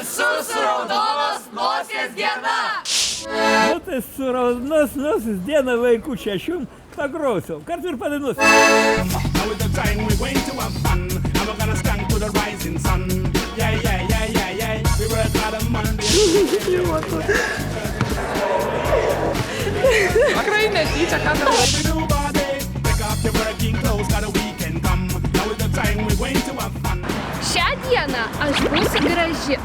Visus raudonos nosies diena! Nu tai su raudonos nosies diena vaikučiai aš jums pagrosiu. Kartu ir padainuosiu. Now is the time we're going to have fun, and we're gonna stand to the rising sun. Yeah, yeah, yeah, yeah, yeah. We work hard on Monday. Vakrai netyčia, ką darau. We do body, take off your working clothes, got a weekend come. Now is the time we're going to have fun. Šią dieną aš būsiu graži.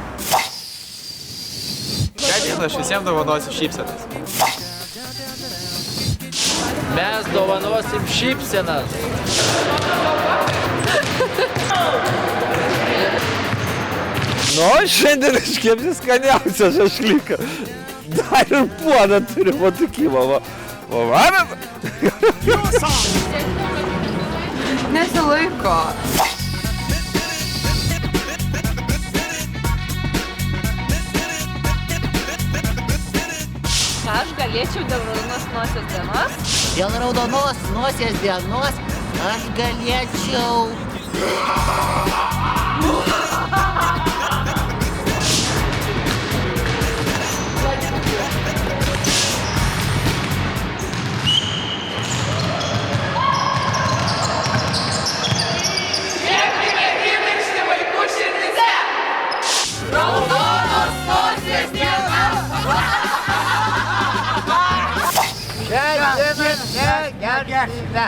Šią dieną aš visiems dovanosiu šypsenas. Mes dovanosim šypsenas. Nu, šiandien iškepsi skaniausią šašlyką. Dar ir puodą turi patikimą. O varas? Your song. Nesilaiko. Ką aš galėčiau dėl raudonos nosies dienos? Dėl raudonos nosies dienos aš galėčiau... Raudonos nosies diena! Šiandien negersime